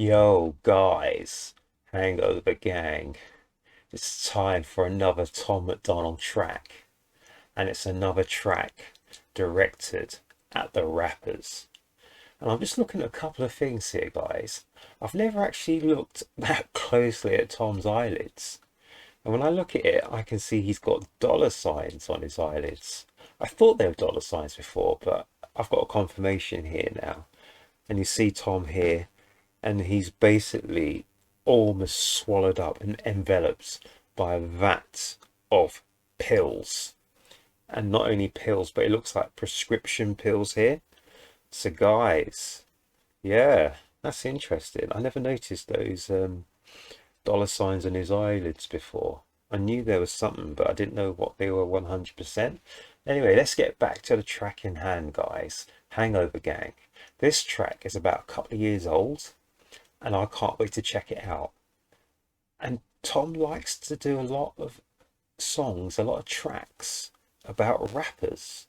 Yo, guys, Hangover Gang. It's time for another Tom MacDonald track, and it's another track directed at the rappers. And I'm just looking at a couple of things here, guys. I've never actually looked that closely at Tom's eyelids. And when I look at it, I can see he's got dollar signs on his eyelids. I thought they were dollar signs before, but I've got a confirmation here now. And you see Tom here, and he's basically almost swallowed up and enveloped by a vat of pills. And not only pills, but it looks like prescription pills here. So guys, yeah, that's interesting. I never noticed those dollar signs on his eyelids before. I knew there was something, but I didn't know what they were 100%. Anyway, let's get back to the track in hand, guys. Hangover Gang. This track is about a couple of years old, and I can't wait to check it out. And Tom likes to do a lot of songs, a lot of tracks about rappers.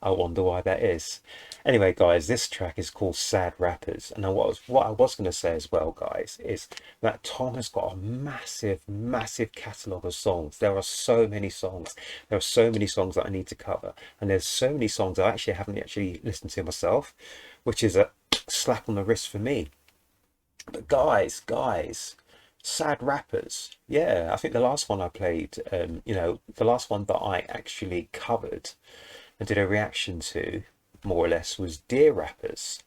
I wonder why that is. Anyway, guys, this track is called Sad Rappers. And what I was going to say as well, guys, is that Tom has got a massive, massive catalogue of songs. There are so many songs. There are so many songs that I need to cover. And there's so many songs I actually haven't listened to myself, which is a slap on the wrist for me. But guys, Sad Rappers. Yeah, I think the last one I played, the last one that I actually covered and did a reaction to, more or less, was Dear Rappers.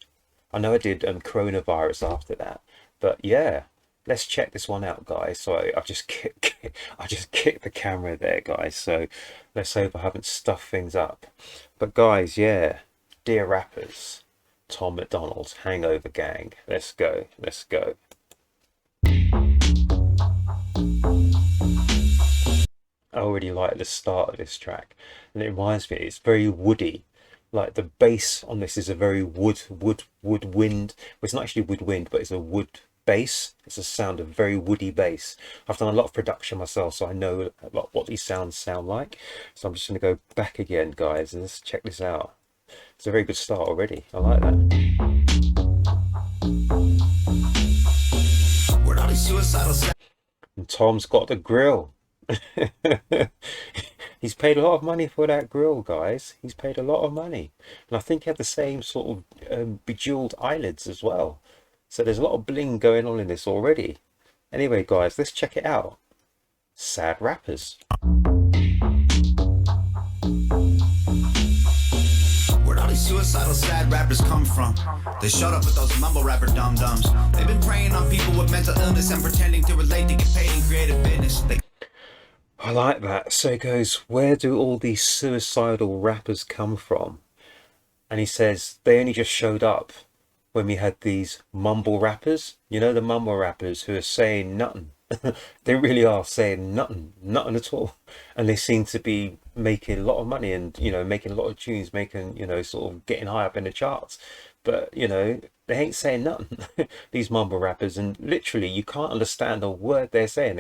I know I did Coronavirus after that, but yeah, let's check this one out, guys. So I just kicked the camera there, guys. So let's hope I haven't stuffed things up. But guys, yeah, Dear Rappers, Tom MacDonald, Hangover Gang. Let's go. I already like the start of this track, and it reminds me, it's very woody. Like the bass on this is a very woodwind. Well, it's not actually woodwind, but it's a wood bass. It's a sound of very woody bass. I've done a lot of production myself, so I know a lot what these sounds sound like. So I'm just going to go back again, guys, and let's check this out. It's a very good start already. I like that. And Tom's got the grill. He's paid a lot of money for that grill, guys. He's paid a lot of money, and I think he had the same sort of bejeweled eyelids as well. So there's a lot of bling going on in this already. Anyway, guys, let's check it out. Sad Rappers. Where'd all these suicidal sad rappers come from? They showed up with those mumble rapper dum-dums. They've been preying on people with mental illness and pretending to relate to get paid in creative business. I like that. So it goes, where do all these suicidal rappers come from? And he says they only just showed up when we had these mumble rappers. You know, the mumble rappers who are saying nothing. They really are saying nothing at all. And they seem to be making a lot of money and, making a lot of tunes, making, sort of getting high up in the charts. But, they ain't saying nothing, these mumble rappers, and literally you can't understand a word they're saying.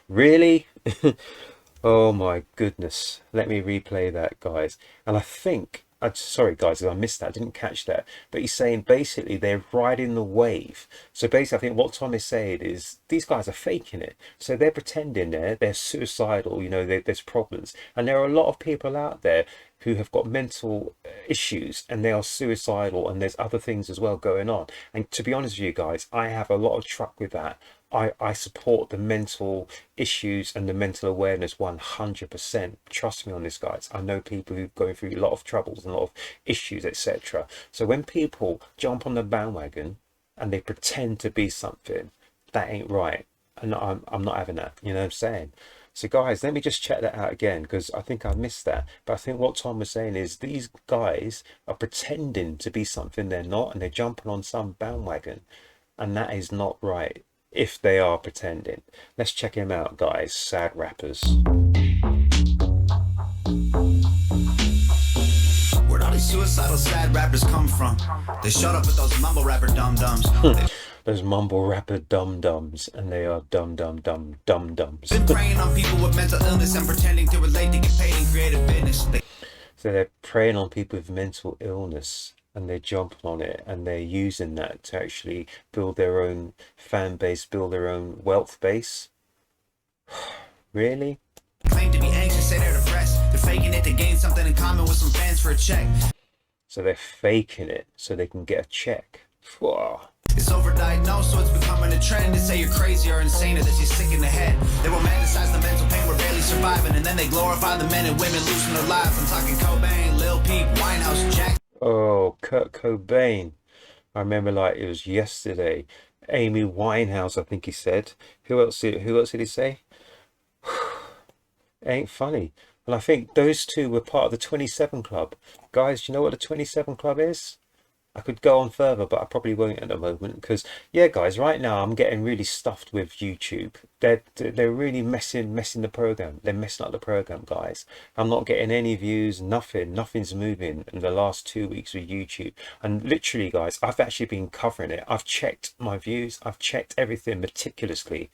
Really? Oh my goodness. Let me replay that, guys. And I think, sorry guys, I missed that, I didn't catch that, but he's saying basically they're riding the wave. So basically I think what Tom is saying is these guys are faking it. So they're pretending they're suicidal, there's problems. And there are a lot of people out there who have got mental issues and they are suicidal, and there's other things as well going on. And to be honest with you guys, I have a lot of truck with that. I support the mental issues and the mental awareness 100%. Trust me on this, guys. I know people who've going through a lot of troubles and a lot of issues, etc. So when people jump on the bandwagon and they pretend to be something, that ain't right. And I'm not having that. You know what I'm saying? So guys, let me just check that out again, because I think I missed that. But I think what Tom was saying is these guys are pretending to be something they're not, and they're jumping on some bandwagon, and that is not right if they are pretending. Let's check him out, guys. Sad Rappers. Where'd all these suicidal sad rappers come from? They showed up with those mumble rapper dum-dums. Those mumble rapper dum-dums, and they are dum-dums. Been preying on people with mental illness and pretending to relate to get paid in creative business. So they're preying on people with mental illness and they're jumping on it, and they're using that to actually build their own fan base, build their own wealth base. Really? Claim to be anxious, say they're depressed. They're faking it to gain something in common with some fans for a check. So they're faking it so they can get a check. Whoa. It's overdiagnosed, so it's becoming a trend to say you're crazy or insane or that you're sick in the head. They romanticize the mental pain, we're barely surviving, and then they glorify the men and women losing their lives. I'm talking Cobain, Lil Peep, Winehouse, Jack. Oh, Kurt Cobain. I remember like it was yesterday. Amy Winehouse, I think he said. Who else did he say? Ain't funny. And I think those two were part of the 27 Club. Guys, do you know what the 27 Club is? I could go on further, but I probably won't at the moment because, yeah, guys, right now I'm getting really stuffed with YouTube. They're really messing the program. They're messing up the program, guys. I'm not getting any views, nothing's moving in the last 2 weeks with YouTube. And literally, guys, I've actually been covering it. I've checked my views. I've checked everything meticulously.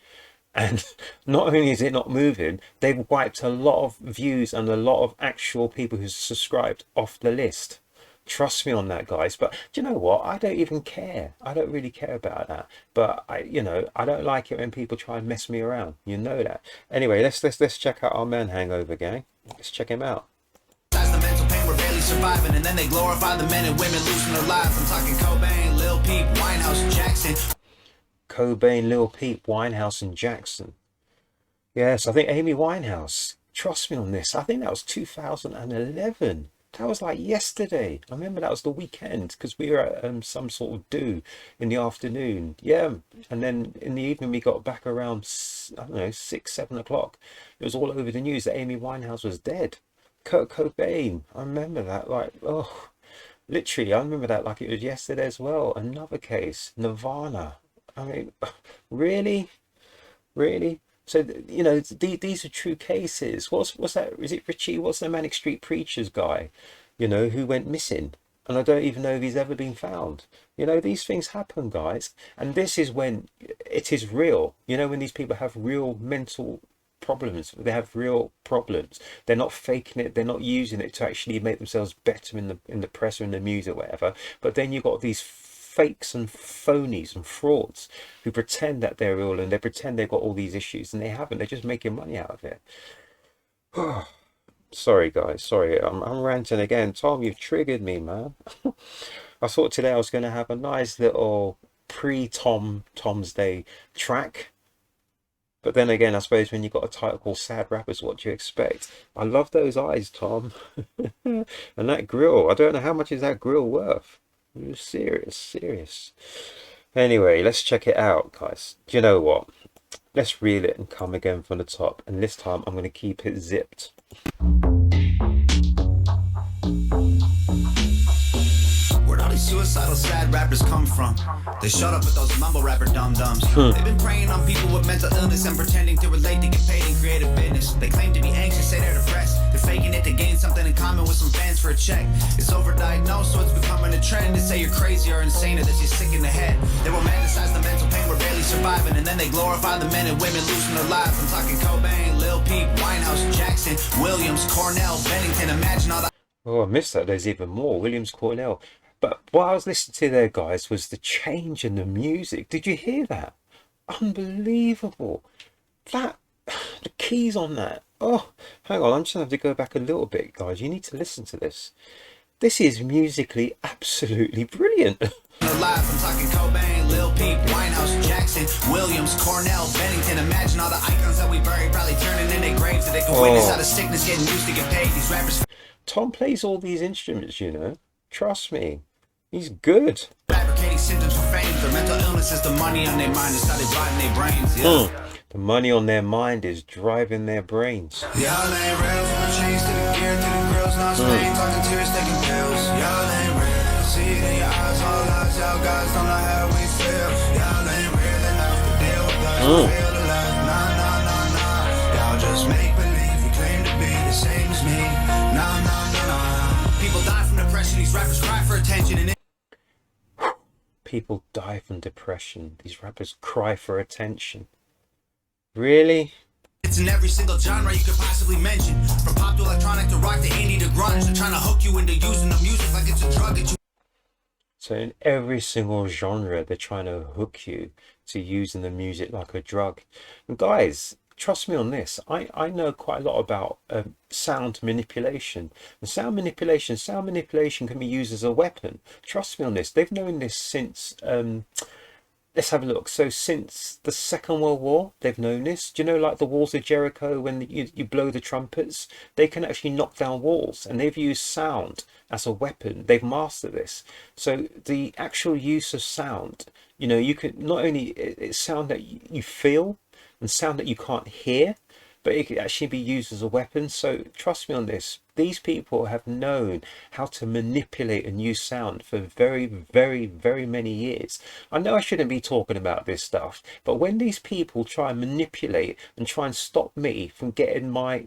And not only is it not moving, they've wiped a lot of views and a lot of actual people who subscribed off the list. Trust me on that, guys. But do you know what? I don't even care. I don't really care about that. But I don't like it when people try and mess me around. You know that. Anyway, let's check out our man Hangover Gang. Let's check him out. The mental pain, we're barely surviving, and then they glorify the men and women losing their lives. I'm talking Cobain, Lil Peep, Winehouse, Jackson. Cobain, Lil Peep, Winehouse, and Jackson. Yes, I think Amy Winehouse. Trust me on this. I think that was 2011. That was like yesterday. I remember that was the weekend because we were at some sort of do in the afternoon. Yeah, and then in the evening we got back around, I don't know, 6, 7 o'clock. It was all over the news that Amy Winehouse was dead. Kurt Cobain. I remember that like, oh, literally, I remember that like it was yesterday as well. Another case, Nirvana. I mean, really? Really? So, you know, these are true cases. What's that? Is it Richie? What's the Manic Street Preachers guy, you know, who went missing? And I don't even know if he's ever been found. You know, these things happen, guys. And this is when it is real. You know, when these people have real mental problems, they have real problems. They're not faking it. They're not using it to actually make themselves better in the press or in the music or whatever. But then you've got these fakes and phonies and frauds who pretend that they're ill and they pretend they've got all these issues and they haven't. They're just making money out of it. Sorry, guys. Sorry, I'm ranting again. Tom, you've triggered me, man. I thought today I was going to have a nice little pre-Tom's Day track. But then again, I suppose when you've got a title called Sad Rappers, what do you expect? I love those eyes, Tom. And that grill. I don't know how much is that grill worth. Serious. Anyway, let's check it out, guys. Do you know what? Let's reel it and come again from the top. And this time I'm going to keep it zipped. Where'd all these suicidal sad rappers come from? They shut up with those mumble rapper dum-dums. They've been preying on people with mental illness and pretending to relate to get paid in creative business. They claim to be anxious, say they're depressed. They're faking it to gain something in common with some fans for a check. It's overdiagnosed, so it's becoming a trend to say you're crazy or insane or that you're sick in the head. They romanticize the mental pain, we're barely surviving, and then they glorify the men and women losing their lives. I'm talking Cobain, Lil Peep, Winehouse, Jackson, Williams, Cornell, Bennington. Imagine all the... Oh, I missed that. There's even more. Williams, Cornell. But what I was listening to there, guys, was the change in the music. Did you hear that? Unbelievable. That, the keys on that. Oh, hang on. I'm just going to have to go back a little bit, guys. You need to listen to this. This is musically absolutely brilliant. Live, I'm talking Cobain, Lil Peep, Winehouse, Jackson, Williams, Cornell, Bennington. Imagine all the icons that we buried, probably turning in their graves so they can witness out of sickness, getting used to get paid. These rappers. Tom plays all these instruments, you know. Trust me. He's good. Fabricating symptoms for fame. Their mental illness is the money on their mind. It's how they driving their brains. Yeah. The money on their mind is driving their brains. Y'all ain't real. From the chains to the gear to the grills. Now Spain talking tears, taking pills. Y'all ain't real. See it in your eyes, all lies. Y'all guys don't know how we feel. Y'all ain't real enough to deal with us. Feel the life. Nah. Y'all just make believe. You claim to be the same as me. Nah. People die from depression. These rappers cry for attention. And people die from depression. These rappers cry for attention. Really? It's in every single genre you could possibly mention. From pop to electronic to rock to indie to grunge. They're trying to hook you into using the music like it's a drug that you... So in every single genre, they're trying to hook you to using the music like a drug. And guys, trust me on this. I know quite a lot about sound manipulation. And sound manipulation can be used as a weapon. Trust me on this. They've known this since let's have a look. So since the Second World War, they've known this. Do you know, like the walls of Jericho, when you blow the trumpets, they can actually knock down walls, and they've used sound as a weapon. They've mastered this. So the actual use of sound, you know, you can not only it's sound that you feel and sound that you can't hear, but it could actually be used as a weapon. So trust me on this. These people have known how to manipulate and use sound for very, very, very many years. I know I shouldn't be talking about this stuff, but when these people try and manipulate and try and stop me from getting my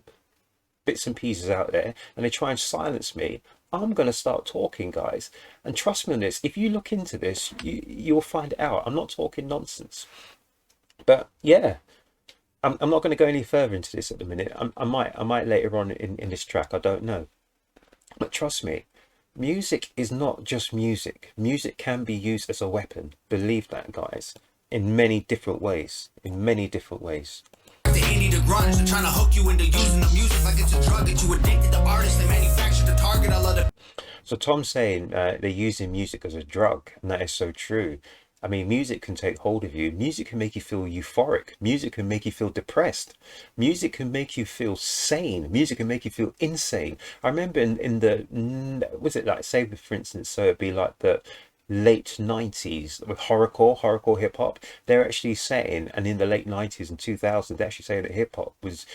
bits and pieces out there, and they try and silence me, I'm going to start talking, guys. And trust me on this. If you look into this, you'll find out. I'm not talking nonsense. But yeah. I'm not going to go any further into this at the minute. I might later on in this track. I don't know. But trust me, music is not just music. Music can be used as a weapon. Believe that, guys. In many different ways. In many different ways. The indie, the grunge, they're trying to hook you into using the music like it's a drug. Get you addicted to artists. They manufacture the target. I love it. So Tom's saying they're using music as a drug, and that is so true. I mean, music can take hold of you. Music can make you feel euphoric. Music can make you feel depressed. Music can make you feel sane. Music can make you feel insane. I remember in the, was it like, say for instance, so it'd be like the late 90s with horrorcore hip hop. They're actually saying, and in the late 90s and 2000s, they're actually saying that hip hop was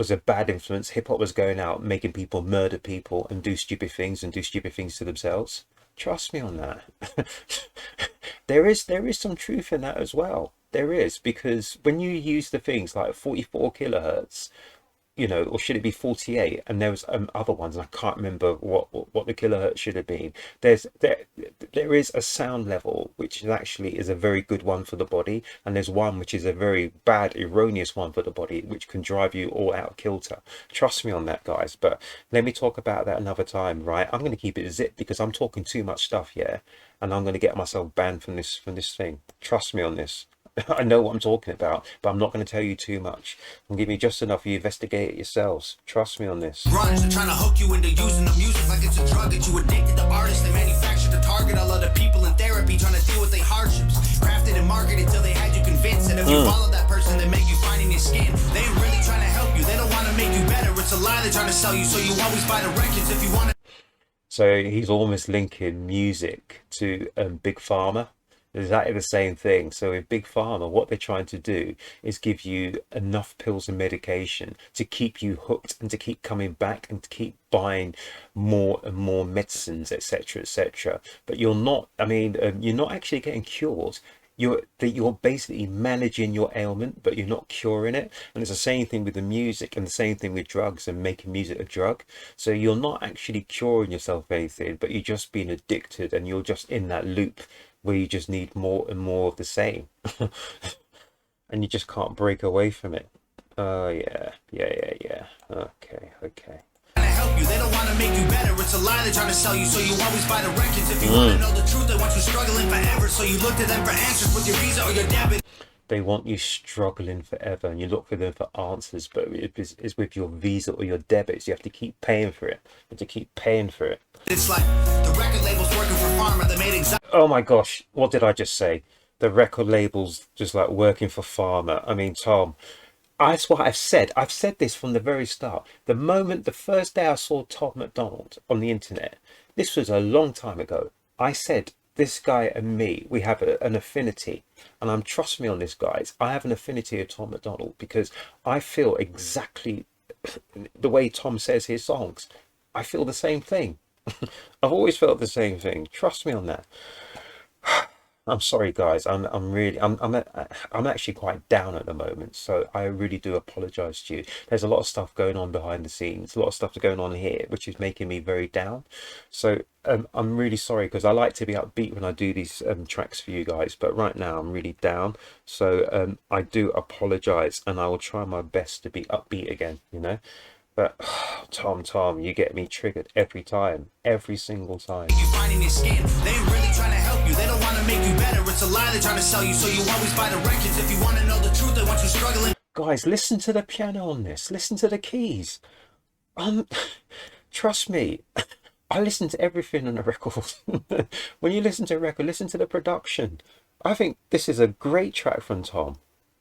a bad influence. Hip hop was going out making people murder people and do stupid things to themselves. Trust me on that. there is some truth in that as well. There is, because when you use the things like 44 kilohertz, you know, or should it be 48? And there was other ones, and I can't remember what the kilohertz should have been. There is a sound level which is a very good one for the body, and there's one which is a very bad, erroneous one for the body, which can drive you all out of kilter. Trust me on that, guys. But let me talk about that another time, right? I'm going to keep it zip because I'm talking too much stuff here, and I'm going to get myself banned from this thing. Trust me on this. I know what I'm talking about, but I'm not going to tell you too much. I'm giving you just enough. You investigate it yourselves. Trust me on this. Grunge, they're trying to hook you into using the music like it's a drug. Get you addicted to artists. They manufacture the target. I love the people in therapy trying to deal with their hardships. Crafted and marketed till they had you convinced. And if you follow that person, they make you find in your skin. They ain't really trying to help you. They don't want to make you better. It's a lie they're trying to sell you. So you always buy the records if you want to. So he's almost linking music to Big Pharma. Exactly the same thing. So in Big Pharma, what they're trying to do is give you enough pills and medication to keep you hooked and to keep coming back and to keep buying more and more medicines, etc., etc. But you're not, I mean, you're not actually getting cured. You're basically managing your ailment, but you're not curing it. And it's the same thing with the music, and the same thing with drugs and making music a drug. So you're not actually curing yourself of anything, but you're just being addicted, and you're just in that loop where you just need more and more of the same. And you just can't break away from it. Oh yeah. Okay. Help you. They don't want to make you better. It's a lie they're trying to sell you. So you always buy the records. If you want to know the truth, they want you struggling forever. So you look to them for answers with your visa or your debit. They want you struggling forever, and you look for them for answers, but it's with your visa or your debits. You have to keep paying for it. It's like the record labels working for Pharma. They made Oh my gosh, what did I just say? The record labels just like working for Pharma. I mean, Tom, that's what I've said. I've said this from the very start. The first day I saw Tom MacDonald on the internet, this was a long time ago, I said, this guy and me, we have an affinity. And trust me on this, guys. I have an affinity of Tom MacDonald because I feel exactly the way Tom says his songs. I feel the same thing. I've always felt the same thing. Trust me on that. I'm sorry, guys. I'm actually quite down at the moment, so I really do apologize to you. There's a lot of stuff going on behind the scenes, a lot of stuff going on here, which is making me very down. So I'm really sorry, because I like to be upbeat when I do these tracks for you guys, but right now I'm really down. So I do apologize, and I will try my best to be upbeat again, you know. But Tom, you get me triggered every time, every single time. You finding your skin, they ain't really trying to help you. They don't want to make you better. It's a lie they're trying to sell you. So you always buy the records. If you want to know the truth, they want you struggling. Guys, listen to the piano on this. Listen to the keys. Trust me, I listen to everything on a record. When you listen to a record, listen to the production. I think this is a great track from Tom.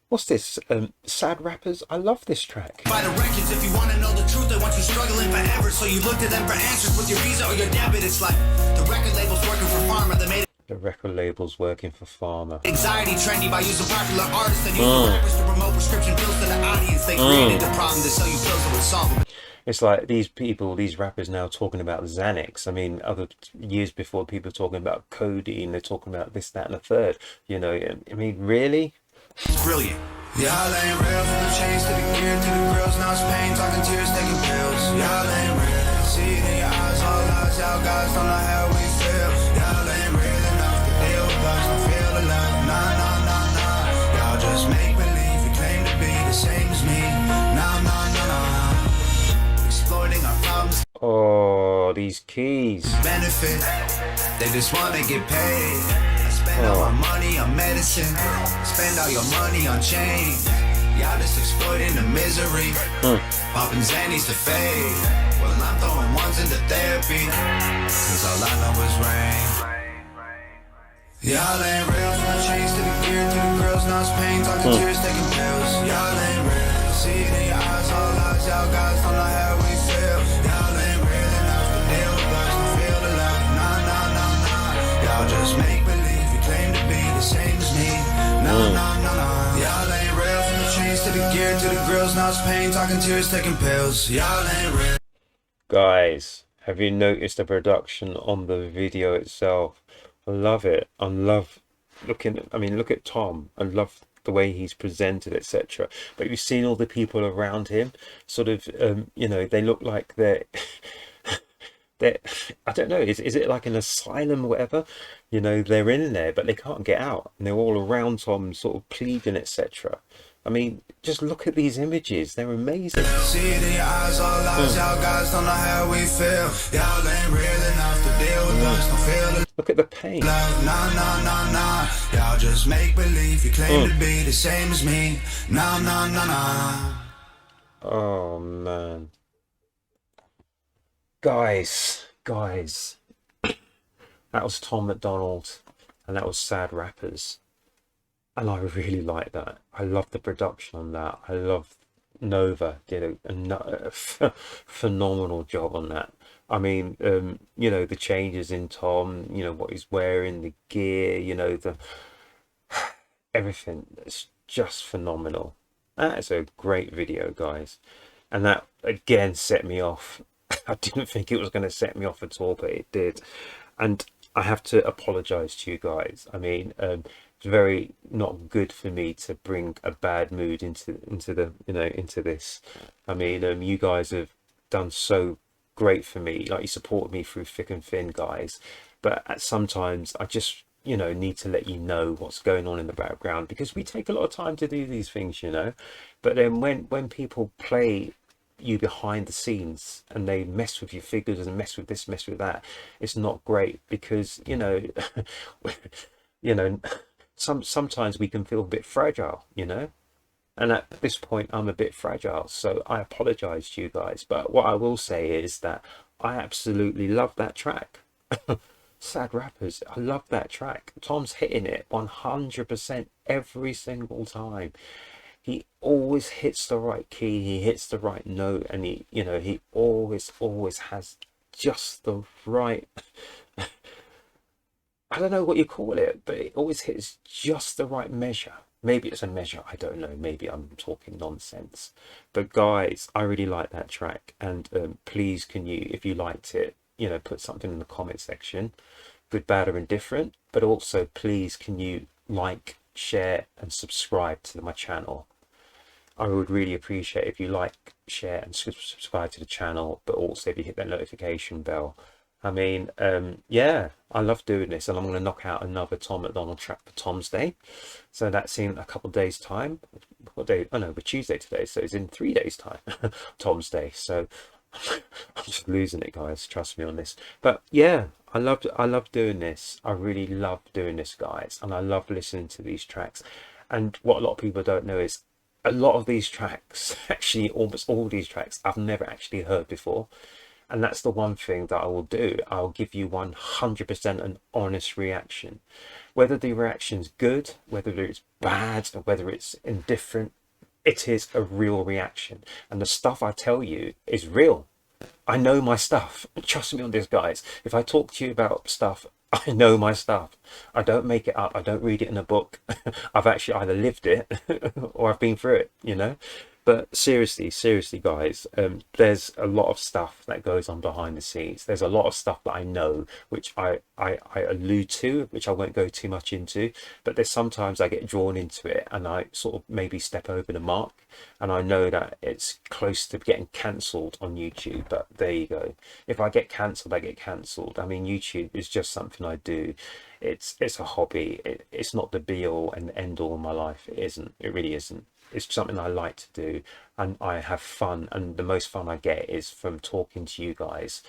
What's this? Sad Rappers? I love this track. Buy the records. If you want to know the truth, they want you struggling forever. So you look to them for answers with your Visa or your debit. It's like the record label's working for Farmer. They made The record label's working for Farmer. anxiety trendy by using popular artists and using rappers to promote prescription pills to the audience. They created the problem to sell you pills that would solve them. It's like these people, these rappers now talking about Xanax. I mean, other years before, people were talking about codeine. They're talking about this, that, and the third. You know, I mean, really? It's brilliant. Y'all ain't real, from the chains to the gear to the grills. Now it's pain, talking tears, taking pills. Y'all ain't real, see it in your eyes, all lies. Y'all guys don't know how we feel. Y'all ain't real enough to deal with us, don't feel the love. Nah, nah, nah, nah. Y'all just make believe you claim to be the same as me. Nah, nah, nah, nah. Exploiting our problems. Oh, these keys. Benefit, they just wanna get paid. Spend all my money on medicine. Spend all your money on change. Y'all just exploiting the misery. Popping Xannies to fade. Well, I'm throwing ones into therapy. Cause all I know is rain. Y'all ain't real, from the chains to the gear to the grills. Now it's pain, talking tears, taking pills. Y'all ain't real, see it in your eyes, all lies. Y'all guys don't know how we feel. Y'all ain't real enough to deal with us, don't feel the love. Nah, nah, nah, nah. Y'all just make believe you claim to be the same as me. Nah, nah, nah, nah. Y'all ain't real, from the chains to the gear to the grills. Now it's pain, talking tears, taking pills. Y'all ain't real. Guys, have you noticed the production on the video itself? I love it. I love looking at, I mean, look at Tom. I love the way he's presented, etc. But you've seen all the people around him, sort of, you know, they look like they're, I don't know, is it like an asylum or whatever? You know, they're in there, but they can't get out. And they're all around Tom, sort of pleading, etc. I mean, just look at these images. They're amazing. See it in your eyes, all lies. Y'all guys don't know how we feel. Y'all ain't real enough to deal with us, don't feel the Look at the paint. love. Nah, nah, nah, nah. Y'all just make believe you claim to be the same as me. Nah, nah, nah, nah. Oh, man. Guys, that was Tom MacDonald, and that was Sad Rappers. And I really like that. I love the production on that. I love Nova did a phenomenal job on that. I mean, you know, the changes in Tom, you know, what he's wearing, the gear, you know, the everything. It's just phenomenal. That is a great video, guys. And that again set me off. I didn't think it was going to set me off at all, but it did. And I have to apologize to you guys. I mean, it's very not good for me to bring a bad mood into the, you know, into this. I mean, you guys have done so great for me. Like, you support me through thick and thin, guys. But at sometimes I just, you know, need to let you know what's going on in the background, because we take a lot of time to do these things, you know. But then when people play you behind the scenes and they mess with your figures and mess with this, mess with that, it's not great, because, you know, you know, sometimes we can feel a bit fragile, you know. And at this point I'm a bit fragile, so I apologize to you guys. But what I will say is that I absolutely love that track. Sad Rappers, I love that track. Tom's hitting it 100% every single time. He always hits the right key, he hits the right note, and he, you know, he always has just the right I don't know what you call it, but it always hits just the right measure. Maybe it's a measure, I don't know, maybe I'm talking nonsense. But guys, I really like that track, and please, can you, if you liked it, you know, put something in the comment section, good, bad or indifferent. But also, please, can you like, share and subscribe to my channel? I would really appreciate if you like, share and subscribe to the channel, but also if you hit that notification bell. I mean, yeah, I love doing this, and I'm going to knock out another Tom MacDonald track for Tom's Day. So that's in a couple of days' time. What day? Oh no, we're Tuesday today, so it's in 3 days' time. Tom's Day. So I'm just losing it, guys. Trust me on this. But yeah, I love doing this. I really love doing this, guys, and I love listening to these tracks. And what a lot of people don't know is a lot of these tracks, actually almost all these tracks, I've never actually heard before. And that's the one thing that I will do. I'll give you 100% an honest reaction. Whether the reaction's good, whether it's bad, or whether it's indifferent, it is a real reaction. And the stuff I tell you is real. I know my stuff. Trust me on this, guys. If I talk to you about stuff, I know my stuff. I don't make it up. I don't read it in a book. I've actually either lived it or I've been through it, you know? But seriously, guys, there's a lot of stuff that goes on behind the scenes. There's a lot of stuff that I know, which I allude to, which I won't go too much into. But there's sometimes I get drawn into it and I sort of maybe step over the mark. And I know that it's close to getting cancelled on YouTube. But there you go. If I get cancelled, I get cancelled. I mean, YouTube is just something I do. It's a hobby. It's not the be all and end all in my life. It isn't. It really isn't. It's something I like to do, and I have fun, and the most fun I get is from talking to you guys,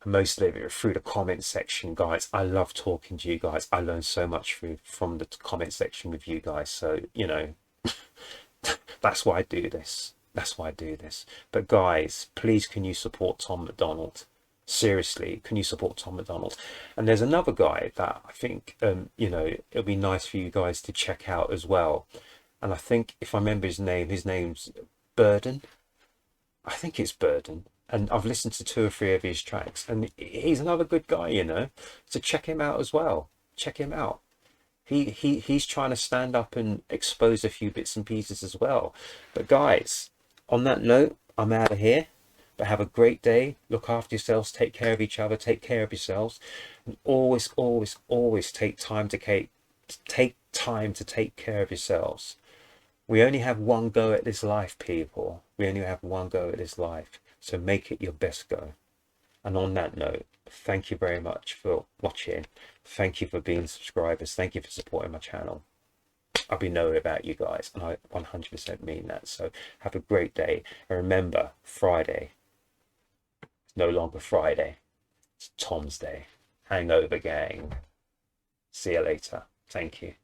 mostly through the comment section, guys. I love talking to you guys. I learn so much from the comment section with you guys, so you know, that's why I do this. That's why I do this. But guys, please, can you support Tom MacDonald? Seriously, can you support Tom MacDonald? And there's another guy that I think you know, it'll be nice for you guys to check out as well. And I think if I remember his name's Burden. I think it's Burden. And I've listened to 2 or 3 of his tracks, and he's another good guy, you know. So check him out as well. Check him out. He's trying to stand up and expose a few bits and pieces as well. But guys, on that note, I'm out of here. But have a great day. Look after yourselves. Take care of each other. Take care of yourselves. And always take time to take care of yourselves. We only have one go at this life, people. We only have one go at this life. So make it your best go. And on that note, thank you very much for watching. Thank you for being subscribers. Thank you for supporting my channel. I'll be knowing about you guys, and I 100% mean that. So have a great day. And remember, Friday is no longer Friday. It's Tom's Day. Hangover gang. See you later. Thank you.